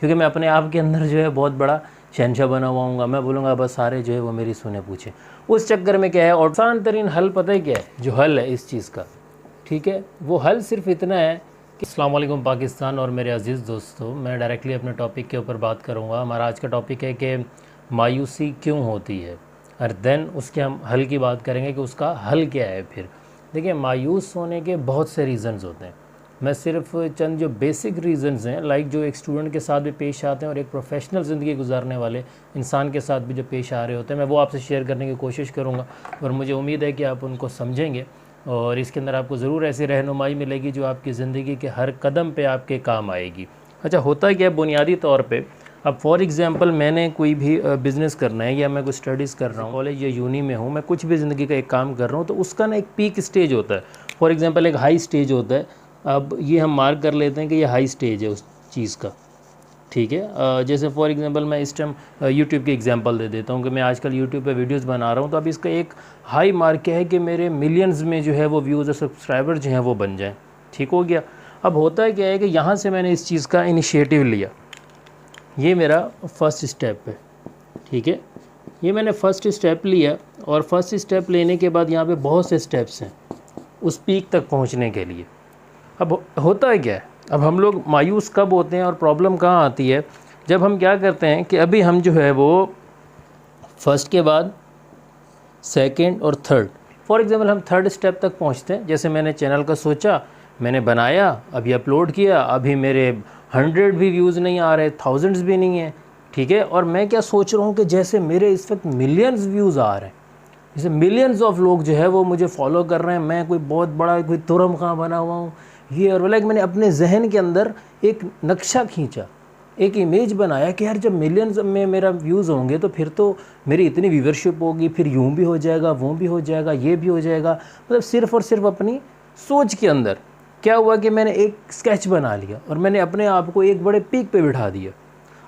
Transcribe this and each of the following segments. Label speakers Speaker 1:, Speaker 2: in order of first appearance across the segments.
Speaker 1: क्योंकि मैं अपने आप के अंदर जो है बहुत बड़ा शहंशाह बना हुआ हूँ। मैं बोलूँगा बस सारे जो है वो मेरी सुने पूछे। उस चक्कर में क्या है, और आसान तरीन हल पता है क्या है, जो हल है इस चीज़ का, ठीक है, वो हल सिर्फ इतना है कि अस्सलाम वालेकुम पाकिस्तान और मेरे अज़ीज़ दोस्तों, मैं डायरेक्टली अपने टॉपिक के ऊपर बात करूँगा। हमारा आज का टॉपिक है कि मायूसी क्यों होती है, और देन उसके हम हल की बात करेंगे कि उसका हल क्या है। फिर देखिए, मायूस होने के बहुत से रीज़न्स होते हैं। मैं सिर्फ चंद जो बेसिक रीज़न्स हैं, लाइक जो एक स्टूडेंट के साथ भी पेश आते हैं और एक प्रोफेशनल ज़िंदगी गुजारने वाले इंसान के साथ भी जो पेश आ रहे होते हैं, मैं वो आपसे शेयर करने की कोशिश करूँगा और मुझे उम्मीद है कि आप उनको समझेंगे और इसके अंदर आपको ज़रूर ऐसी रहनुमाई मिलेगी जो आपकी ज़िंदगी के हर कदम पे आपके काम आएगी। अच्छा, होता क्या है बुनियादी तौर पे, अब फॉर एग्ज़ाम्पल मैंने कोई भी बिज़नेस करना है या मैं कोई स्टडीज़ कर रहा हूँ, कॉलेज या यूनी में हूँ, मैं कुछ भी ज़िंदगी का एक काम कर रहा हूँ, तो उसका ना एक पीक स्टेज होता है। फॉर एग्ज़ाम्पल एक हाई स्टेज होता है। अब ये हम मार्क कर लेते हैं कि ये हाई स्टेज है उस चीज़ का, ठीक है। जैसे फॉर एग्ज़ाम्पल मैं इस टाइम यूट्यूब की एग्जांपल दे देता हूँ कि मैं आजकल यूट्यूब पे वीडियोस बना रहा हूँ, तो अब इसका एक हाई मार्क क्या है कि मेरे मिलियंस में जो है वो व्यूज़ और सब्सक्राइबर जो हैं वो बन जाएँ, ठीक हो गया। अब होता है क्या है कि यहाँ से मैंने इस चीज़ का इनिशिएटिव लिया, ये मेरा फर्स्ट स्टेप है, ठीक है। ये मैंने फ़र्स्ट स्टेप लिया और फर्स्ट स्टेप लेने के बाद यहाँ पे बहुत से स्टेप्स हैं उस पीक तक पहुँचने के लिए। अब होता है क्या है, अब हम लोग मायूस कब होते हैं और प्रॉब्लम कहाँ आती है, जब हम क्या करते हैं कि अभी हम जो है वो फर्स्ट के बाद सेकंड और थर्ड, फॉर एग्ज़ाम्पल हम थर्ड स्टेप तक पहुँचते हैं। जैसे मैंने चैनल का सोचा, मैंने बनाया, अभी अपलोड किया, अभी मेरे 100 भी व्यूज़ नहीं आ रहे, थाउजेंड्स भी नहीं है, ठीक है। और मैं क्या सोच रहा हूँ कि जैसे मेरे इस वक्त मिलियंस व्यूज़ आ रहे हैं, जैसे मिलियंस ऑफ लोग जो है वो मुझे फॉलो कर रहे हैं, मैं कोई बहुत बड़ा कोई तुरम खां बना हुआ हूँ ये, और लाइक मैंने अपने जहन के अंदर एक नक्शा खींचा, एक इमेज बनाया कि यार जब मिलियंस में मेरा व्यूज़ होंगे तो फिर तो मेरी इतनी व्यूवरशिप होगी, फिर यूँ भी हो जाएगा, वो भी हो जाएगा, ये भी हो जाएगा। मतलब सिर्फ़ और सिर्फ अपनी सोच के अंदर क्या हुआ कि मैंने एक स्केच बना लिया और मैंने अपने आप को एक बड़े पीक पे बिठा दिया।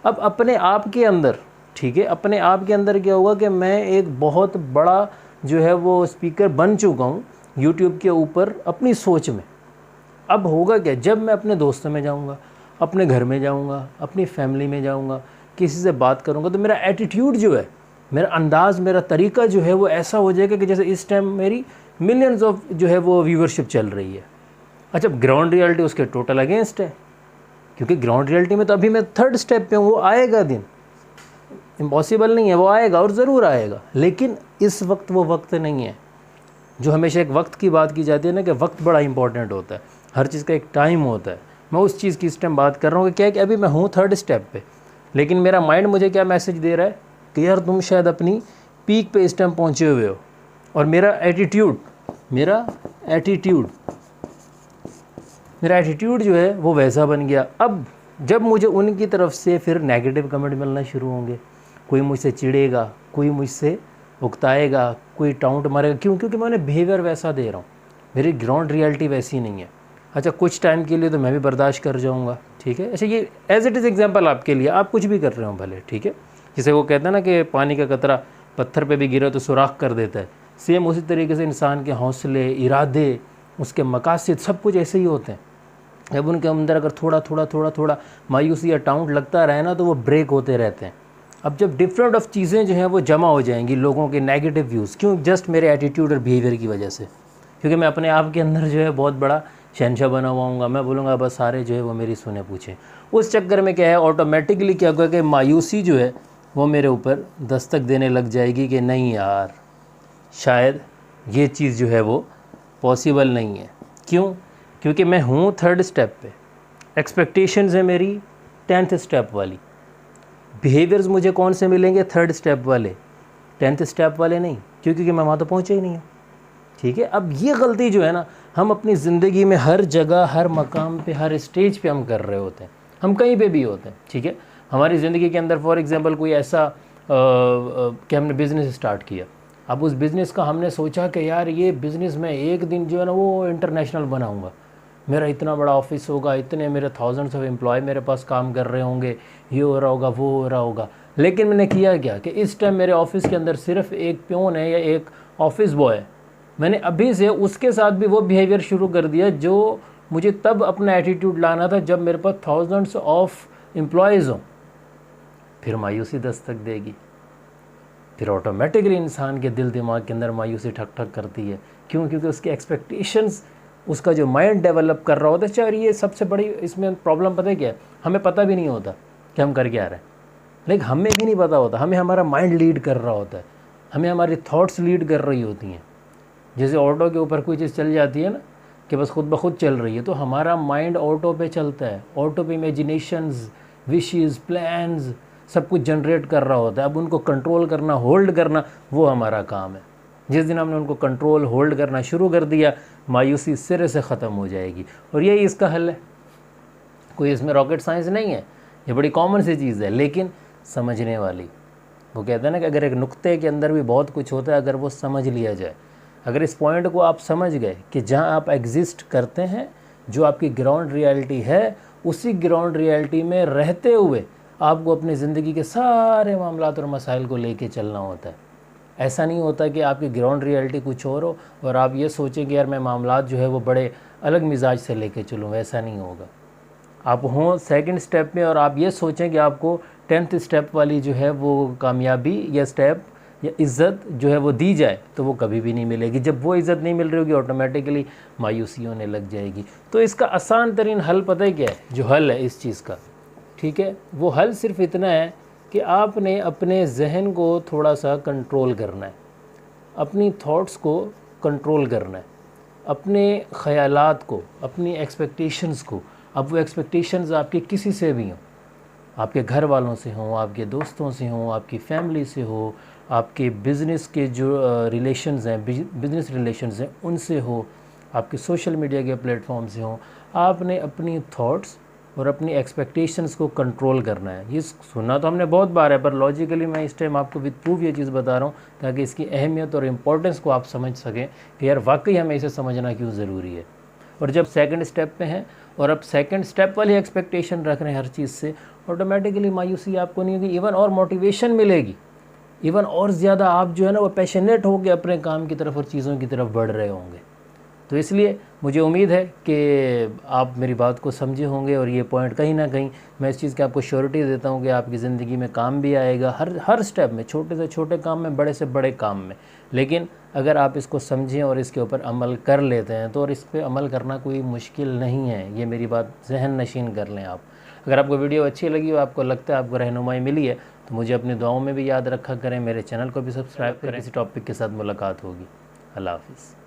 Speaker 1: अब अपने आप के अंदर, ठीक है, अपने आप के अंदर क्या होगा कि मैं एक बहुत बड़ा जो है वो स्पीकर बन चुका हूँ यूट्यूब के ऊपर अपनी सोच में। अब होगा क्या, जब मैं अपने दोस्तों में जाऊँगा, अपने घर में जाऊँगा, अपनी फैमिली में जाऊँगा, किसी से बात करूँगा, तो मेरा एटीट्यूड जो है, मेरा अंदाज़, मेरा तरीका जो है वो ऐसा हो जाएगा कि जैसे इस टाइम मेरी मिलियंस ऑफ जो है वो व्यूवरशिप चल रही है। अच्छा, ग्राउंड रियलिटी उसके टोटल अगेंस्ट है, क्योंकि ग्राउंड रियलिटी में तो अभी मैं थर्ड स्टेप पे हूँ, वो आएगा दिन, इम्पॉसिबल नहीं है, वो आएगा और ज़रूर आएगा, लेकिन इस वक्त वो वक्त नहीं है। जो हमेशा एक वक्त की बात की जाती है ना कि वक्त बड़ा इंपॉर्टेंट होता है, हर चीज़ का एक टाइम होता है। मैं उस चीज़ की इस टाइम बात कर रहा हूँ कि क्या है कि अभी मैं हूँ थर्ड स्टेप पे, लेकिन मेरा माइंड मुझे क्या मैसेज दे रहा है कि यार तुम शायद अपनी पीक पे इस टाइम पहुँचे हुए हो। और मेरा एटीट्यूड जो है वो वैसा बन गया। अब जब मुझे उनकी तरफ से फिर नेगेटिव कमेंट मिलना शुरू होंगे, कोई मुझसे चिढ़ेगा, कोई मुझसे उकताएगा, कोई टाउंट मारेगा, क्यों? क्योंकि मैं उन्हें बिहेवियर वैसा दे रहा हूँ, मेरी ग्राउंड रियलिटी वैसी नहीं है। अच्छा, कुछ टाइम के लिए तो मैं भी बर्दाश्त कर जाऊँगा, ठीक है। अच्छा, ये एज इट इज़ एग्जाम्पल आपके लिए, आप कुछ भी कर रहे हो भले, ठीक है। जिसे वो कहते हैं ना कि पानी का कतरा पत्थर पे भी गिरा तो सुराख कर देता है, सेम उसी तरीके से इंसान के हौसले, इरादे, उसके मकासद सब कुछ ऐसे ही होते हैं। जब उनके अंदर अगर थोड़ा मायूसी या टाउंट लगता रहे ना, तो वो ब्रेक होते रहते हैं। अब जब डिफरेंट ऑफ चीज़ें जो हैं वो जमा हो जाएंगी, लोगों के नेगेटिव व्यूज़, क्यों? जस्ट मेरे एटीट्यूड और बिहेवियर की वजह से, क्योंकि मैं अपने आप के अंदर जो है बहुत बड़ा शहंशाह बना हुआ हूँ। मैं बोलूँगा बस सारे जो है वो मेरी सुने पूछे। उस चक्कर में क्या है, ऑटोमेटिकली क्या होगा कि मायूसी जो है वो मेरे ऊपर दस्तक देने लग जाएगी कि नहीं यार, शायद ये चीज़ जो है वो पॉसिबल नहीं है। क्यों? क्योंकि मैं हूँ थर्ड स्टेप पे, एक्सपेक्टेशंस है मेरी 10th स्टेप वाली, बिहेवियर्स मुझे कौन से मिलेंगे? थर्ड स्टेप वाले, 10th स्टेप वाले नहीं, क्योंकि मैं वहाँ तो पहुँचा ही नहीं हूँ, ठीक है। अब ये गलती जो है ना, हम अपनी ज़िंदगी में हर जगह, हर मकाम पे, हर स्टेज पे हम कर रहे होते हैं, हम कहीं पे भी होते हैं, ठीक है। हमारी ज़िंदगी के अंदर फॉर एग्ज़ाम्पल कोई ऐसा कि हमने बिज़नेस स्टार्ट किया, अब उस बिज़नेस का हमने सोचा कि यार ये बिज़नेस मैं एक दिन जो है ना वो इंटरनेशनल बनाऊँगा, मेरा इतना बड़ा ऑफिस होगा, इतने मेरे थाउजेंड्स ऑफ एम्प्लॉय मेरे पास काम कर रहे होंगे, ये हो रहा होगा, वो हो रहा होगा। लेकिन मैंने किया क्या कि इस टाइम मेरे ऑफिस के अंदर सिर्फ एक प्योन है या एक ऑफिस बॉय है, मैंने अभी से उसके साथ भी वो बिहेवियर शुरू कर दिया जो मुझे तब अपना एटीट्यूड लाना था जब मेरे पास थाउजेंड्स ऑफ एम्प्लॉयज़ हों, फिर मायूसी दस्तक देगी, फिर ऑटोमेटिकली इंसान के दिल दिमाग के अंदर मायूसी ठक ठक करती है। क्यों? क्योंकि उसकी एक्सपेक्टेशंस, उसका जो माइंड डेवलप कर रहा होता है। और ये सबसे बड़ी इसमें प्रॉब्लम पता है क्या है, हमें पता भी नहीं होता कि हम कर क्या रहे हैं, लेकिन हमें भी नहीं पता होता, हमें हमारा माइंड लीड कर रहा होता है, हमें हमारी थॉट्स लीड कर रही होती हैं। जैसे ऑटो के ऊपर कोई चीज़ चल जाती है ना कि बस खुद ब खुद चल रही है, तो हमारा माइंड ऑटो पे चलता है, ऑटो पे इमेजिनेशंस, विशेस, प्लान्स सब कुछ जनरेट कर रहा होता है। अब उनको कंट्रोल करना, होल्ड करना, वो हमारा काम है। जिस दिन हमने उनको कंट्रोल, होल्ड करना शुरू कर दिया, मायूसी सिरे से ख़त्म हो जाएगी। और यही इसका हल है। कोई इसमें रॉकेट साइंस नहीं है, ये बड़ी कॉमन सी चीज़ है, लेकिन समझने वाली। वो कहते हैं ना कि अगर एक नुक्ते के अंदर भी बहुत कुछ होता है, अगर वो समझ लिया जाए, अगर इस पॉइंट को आप समझ गए कि जहाँ आप एग्जिस्ट करते हैं, जो आपकी ग्राउंड रियलिटी है, उसी ग्राउंड रियलिटी में रहते हुए आपको अपनी ज़िंदगी के सारे मामलात और मसाइल को लेके चलना होता है। ऐसा नहीं होता कि आपकी ग्राउंड रियलिटी कुछ और हो और आप ये सोचें कि यार मैं मामलात जो है वो बड़े अलग मिजाज से लेके चलूँ, ऐसा नहीं होगा। आप हों सेकंड स्टेप में और आप ये सोचें कि आपको 10th स्टेप वाली जो है वो कामयाबी या स्टेप या इज़्ज़त जो है वो दी जाए, तो वो कभी भी नहीं मिलेगी। जब वो इज़्ज़त नहीं मिल रही होगी, ऑटोमेटिकली मायूसी होने लग जाएगी। तो इसका आसान तरीन हल पता है क्या है? जो हल है इस चीज़ का, ठीक है, वो हल सिर्फ इतना है कि आपने अपने जहन को थोड़ा सा कंट्रोल करना है, अपनी थॉट्स को कंट्रोल करना है, अपने ख़यालात को, अपनी एक्सपेक्टेशंस को। अब वो एक्सपेक्टेशंस आपके किसी से भी हों, आपके घर वालों से हों, आपके दोस्तों से हों, आपकी फैमिली से हो, आपके बिज़नेस के जो रिलेशंस हैं, बिज़नेस रिलेशंस हैं, उनसे हो, आपके सोशल मीडिया के प्लेटफॉर्म से हों, आपने अपनी थॉट्स और अपनी एक्सपेक्टेशंस को कंट्रोल करना है। ये सुना तो हमने बहुत बार है, पर लॉजिकली मैं इस टाइम आपको विद प्रूफ ये चीज़ बता रहा हूँ ताकि इसकी अहमियत और इम्पोर्टेंस को आप समझ सकें कि यार वाकई हमें इसे समझना क्यों ज़रूरी है। और जब सेकंड स्टेप पे हैं और अब सेकंड स्टेप वाली एक्सपेक्टेशन रख रहे हैं हर चीज़ से, ऑटोमेटिकली मायूसी आपको नहीं होगी, इवन और मोटिवेशन मिलेगी, इवन और ज़्यादा आप जो है ना वो पैशनेट होकर अपने काम की तरफ और चीज़ों की तरफ बढ़ रहे होंगे। तो इसलिए मुझे उम्मीद है कि आप मेरी बात को समझे होंगे और ये पॉइंट कहीं ना कहीं मैं इस चीज़ की आपको श्योरिटी देता हूँ कि आपकी ज़िंदगी में काम भी आएगा, हर स्टेप में, छोटे से छोटे काम में, बड़े से बड़े काम में। लेकिन अगर आप इसको समझें और इसके ऊपर अमल कर लेते हैं तो, और इस पर अमल करना कोई मुश्किल नहीं है, ये मेरी बात जहन नशीन कर लें आप। अगर आपको वीडियो अच्छी लगी और आपको लगता है आपको रहनुमाई मिली है तो मुझे अपनी दुआओं में भी याद रखा करें, मेरे चैनल को भी सब्सक्राइब करें। किसी टॉपिक के साथ मुलाकात होगी। अल्लाह हाफ़िज़।